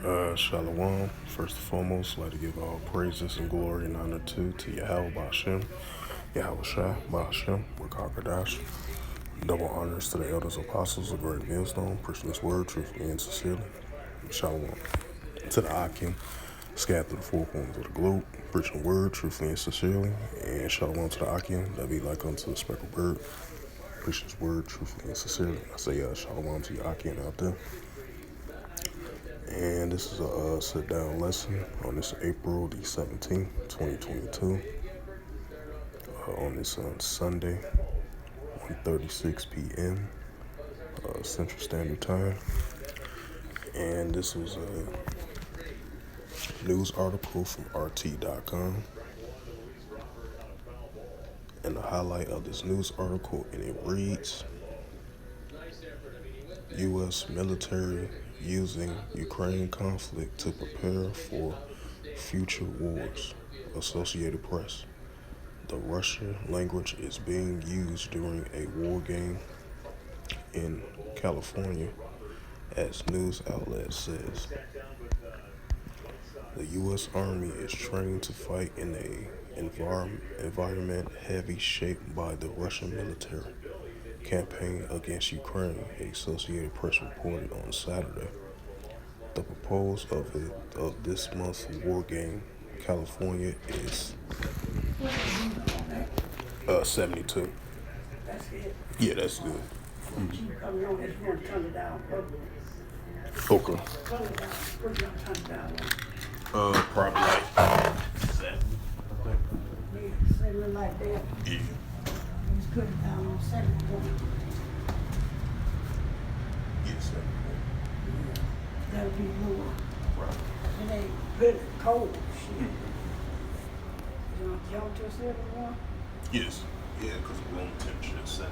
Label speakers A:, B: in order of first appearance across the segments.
A: Shalom. First and foremost, I'd like to give all praises and glory and honor to Yahweh Ba'Shem, Yahweh Shai Ba'Shem, Wakakadash. Double honors to the elders apostles of Great Millstone, preaching this word truthfully and sincerely. Shalom. To the Akim, scattered through the four corners of the globe, preaching the word truthfully and sincerely. And shalom to the Akim, that be like unto the speckled bird, preaching this word truthfully and sincerely. I say shalom to your Akim out there. And this is a sit-down lesson on this April the 17th, 2022, on this Sunday, 1:36 p.m. Central Standard Time. And this was a news article from RT.com. And the highlight of this news article, and it reads, U.S. military using Ukraine conflict to prepare for future wars. Associated Press. The Russian language is being used during a war game in California, as news outlet says. The U.S. Army is trained to fight in a environment heavy shaped by the Russian military campaign against Ukraine, Associated Press reported on Saturday. The proposal of this month's war game, California, is 72.
B: That's it.
A: Yeah, that's good.
B: Keep coming on, it's going to turn it down.
A: Okay.
B: Turn it down. We're going to turn it down.
A: Probably like 7.
B: Yeah, something like that.
A: Yeah.
B: Just put it down on 71.
A: Yeah, 7.
B: That'll be more.
A: Right.
B: It ain't really cold, shit. You want to jump to 71?
A: Yes. Yeah, because the room temperature is 72.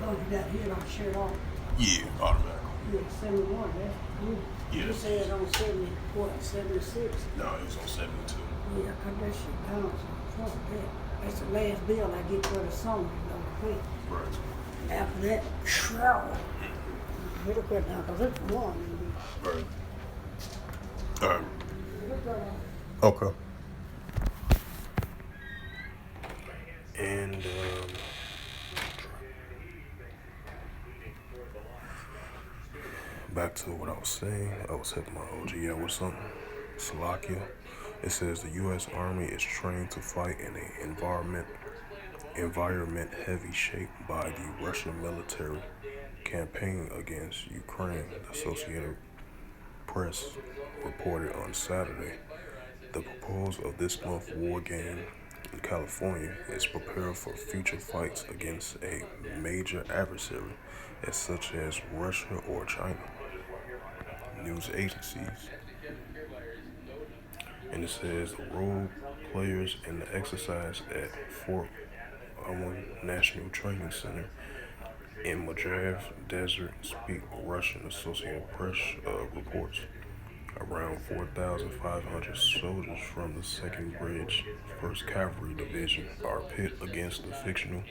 B: Oh, you got hit on shit off.
A: Yeah, automatically.
B: Yeah, 71, that's good.
A: Yeah.
B: You said on 70, what, 76?
A: No, it was on 72.
B: Yeah, cut that shit down. Fuck that. That's the last bill I get for the summer, you know, quick.
A: Right.
B: After that, shroud. It'll cut down, because it's warm.
A: Right. All right.
B: It'll cut down.
A: Okay. And, back to what I was saying. I was hitting my OG out with something. Slovakia. It says the U.S. Army is trained to fight in an environment heavy shaped by the Russian military campaign against Ukraine, the Associated Press reported on Saturday. The proposal of this month's war game in California is prepared for future fights against a major adversary, such as Russia or China. News agencies. And it says the role players in the exercise at Fort Irwin National Training Center in Medvedev Desert speak Russian Associated Press reports. Around 4,500 soldiers from the 2nd Bridge 1st Cavalry Division are pit against the fictional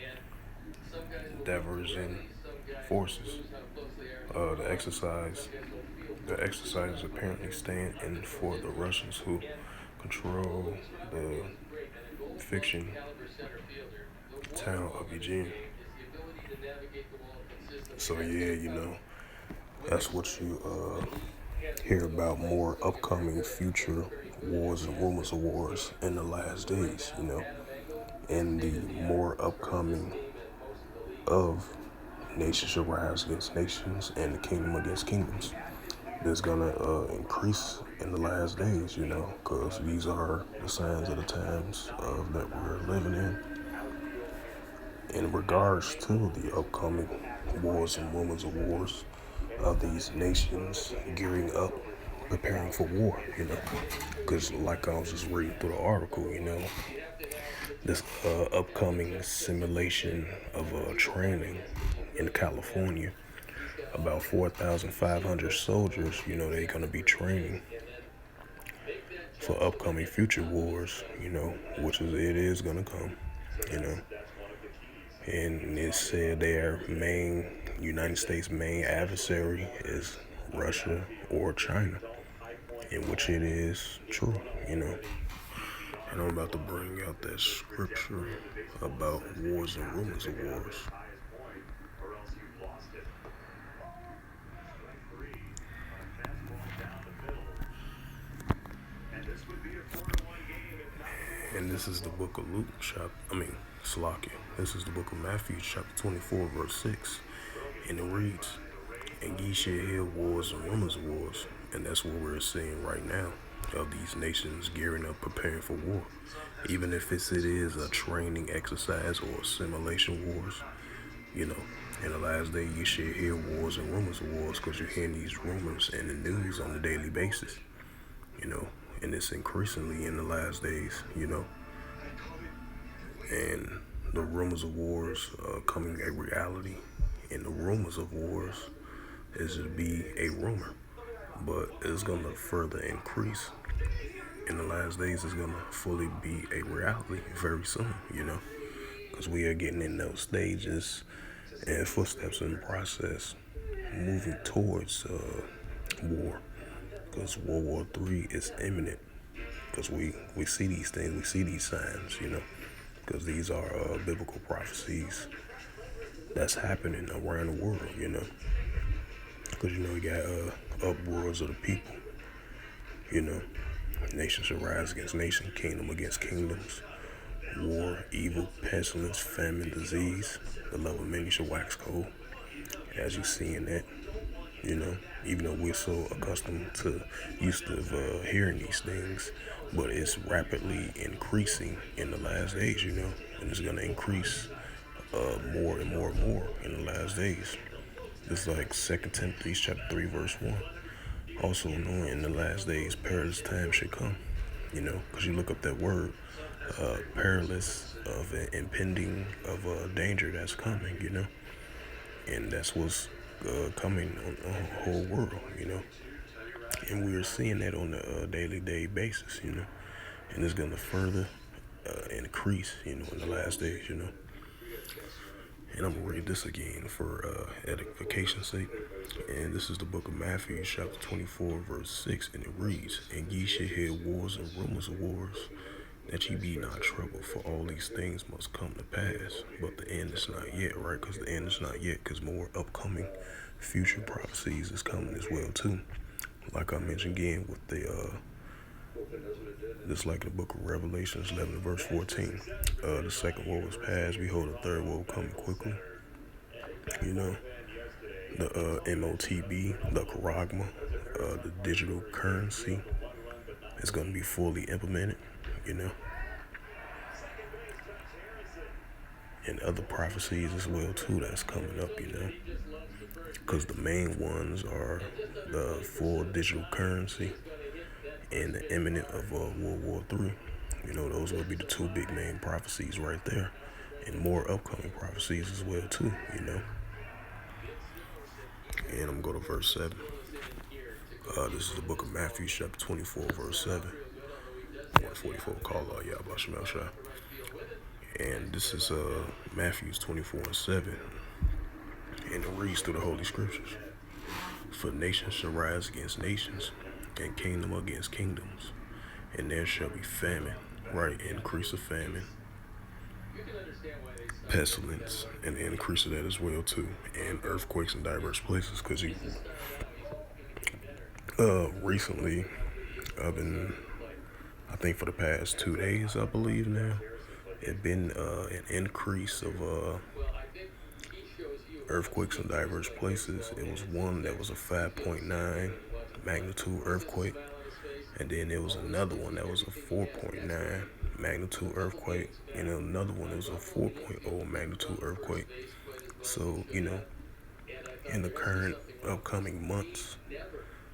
A: Debrecen forces. The exercises apparently stand in for the Russians who control the fiction town of Eugene. So yeah, that's what you hear about more upcoming future wars and rumors of wars in the last days, and the more upcoming of nations shall rise against nations and the kingdom against kingdoms. That's gonna increase in the last days, because these are the signs of the times that we're living in regards to the upcoming wars and rumors of wars of these nations gearing up, preparing for war, because like I was just reading through the article, this upcoming simulation of training in California, about 4,500 soldiers, they're going to be training for upcoming future wars, which it is going to come, and it said their United States' main adversary is Russia or China, in which it is true, And I'm about to bring out that scripture about wars and rumors of wars. And this is the book of Luke, Salakia. This is the book of Matthew, chapter 24, verse 6. And it reads, "And ye shall hear wars and rumors of wars." And that's what we're seeing right now, of these nations gearing up, preparing for war. Even if it is a training exercise or assimilation wars, In the last day, you shall hear wars and rumors of wars, because you're hearing these rumors in the news on a daily basis, And it's increasingly in the last days, And the rumors of wars are coming a reality. And the rumors of wars is to be a rumor, but it's going to further increase. In the last days, it's going to fully be a reality very soon, Because we are getting in those stages and footsteps in the process, moving towards war. Because World War III is imminent. Because we see these things, we see these signs, Because these are biblical prophecies that's happening around the world, Because, you got uproars of the people, Nation shall rise against nation, kingdom against kingdoms. War, evil, pestilence, famine, disease. The love of many shall wax cold. As you see in that, even though we're so used to hearing these things, but it's rapidly increasing in the last days, and it's going to increase more and more and more in the last days. It's like 2 Timothy chapter 3, verse 1. Also knowing in the last days, perilous times should come, because you look up that word, perilous, of an impending, of a danger that's coming, and that's what's coming on the whole world, and we're seeing that on a daily basis, and it's going to further increase, in the last days, And I'm going to read this again for edification's sake. And this is the book of Matthew, chapter 24, verse 6. And it reads, "And ye shall hear wars and rumors of wars, that ye be not troubled, for all these things must come to pass. But the end is not yet," right? Because the end is not yet, because more upcoming future prophecies is coming as well, too. Like I mentioned again with just like the book of Revelations 11, verse 14. The second woe is past, behold, the third woe coming quickly. The MOTB, the charagma, the digital currency is going to be fully implemented, And other prophecies as well, too, that's coming up, Because the main ones are the full digital currency and the imminent of World War III. Those will be the two big main prophecies right there. And more upcoming prophecies as well, too, And I'm going to go to verse 7. This is the book of Matthew, chapter 24, verse 7. 144, call out Yahweh Shemel Shah. And this is Matthew's 24 and 7. And it reads through the Holy Scriptures. "For nations shall rise against nations, and kingdom against kingdoms. And there shall be famine," right? Increase of famine. Pestilence, and the increase of that as well, too. And earthquakes in diverse places, because recently, I think for the past 2 days, I believe now, it been an increase of earthquakes in diverse places. It was one that was a 5.9 magnitude earthquake, and then there was another one that was a 4.9 magnitude earthquake, and another one that was a 4.0 magnitude earthquake. So, in the current upcoming months,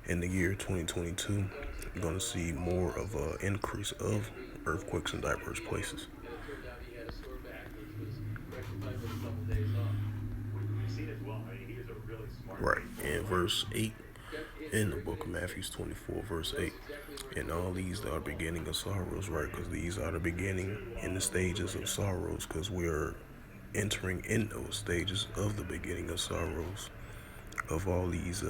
A: in the year 2022, you're going to see more of an increase of earthquakes in diverse places. Right, in verse 8, in the book of Matthew 24, verse 8, "And all these are beginning of sorrows," right? Because these are the beginning in the stages of sorrows, because we're entering in those stages of the beginning of sorrows, of all these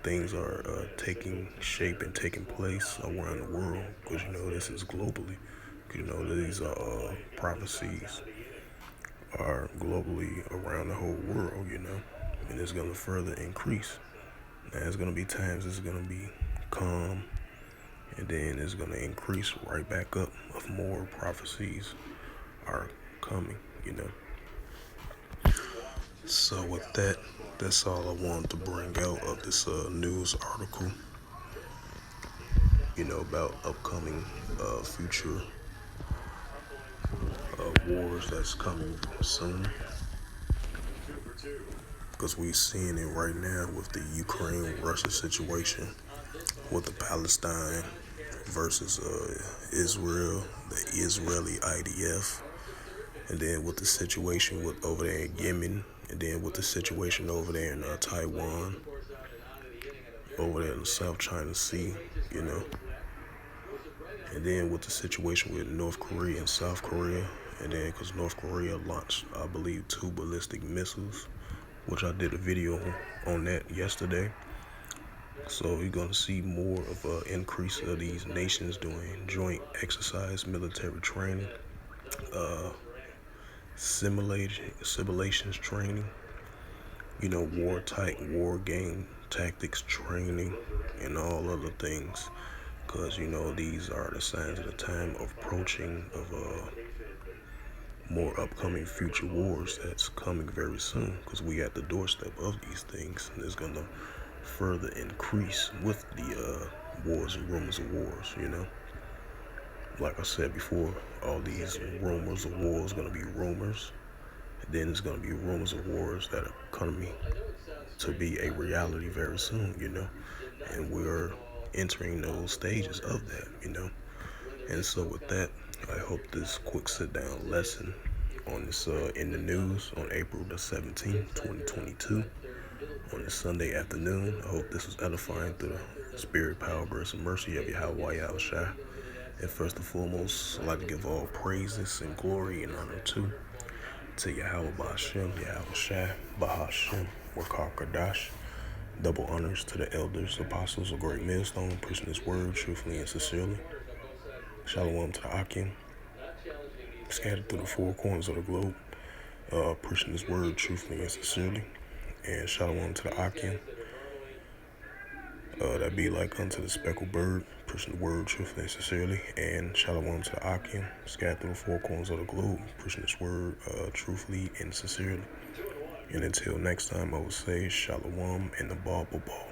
A: things are taking shape and taking place around the world, because this is globally. These prophecies are globally around the whole world. And it's gonna further increase. Now, there's gonna be times it's gonna be calm, and then it's gonna increase right back up of more prophecies are coming. So with that, that's all I wanted to bring out of this news article. About upcoming future wars that's coming soon. Because we're seeing it right now with the Ukraine-Russia situation, with the Palestine versus Israel, the Israeli IDF, and then with the situation with over there in Yemen, and then with the situation over there in Taiwan, over there in the South China Sea, and then with the situation with North Korea and South Korea, and then because North Korea launched, I believe, 2 ballistic missiles, which I did a video on that yesterday. So you're going to see more of an increase of these nations doing joint exercise, military training, simulations training, war game tactics training, and all other things. Because, these are the signs of the time of approaching of more upcoming future wars that's coming very soon. Because we at the doorstep of these things, and it's going to further increase with the wars and rumors of wars. Like I said before, all these rumors of wars going to be rumors, and then it's going to be rumors of wars that are coming to be a reality very soon. And we're entering those stages of that. And so with that, I hope this quick sit down lesson on this in the news on April the 17th, 2022. On this Sunday afternoon. I hope this was edifying through the spirit, power, grace, and mercy of Yahweh Yahushua. And first and foremost, I'd like to give all praises and glory and honor to Yahweh Ba'ashem, Yahushua, Bahashem, Wakar Kadash. Double honors to the elders, apostles of Great Millstone, preaching this word truthfully and sincerely. Shalom to the Akim, scattered through the 4 corners of the globe, preaching this word truthfully and sincerely. And shalom to the Akim, that be like unto the speckled bird, preaching the word truthfully and sincerely. And shalom to the Akim, scattered through the 4 corners of the globe, preaching this word truthfully and sincerely. And until next time, I will say shalom and the Bible ball.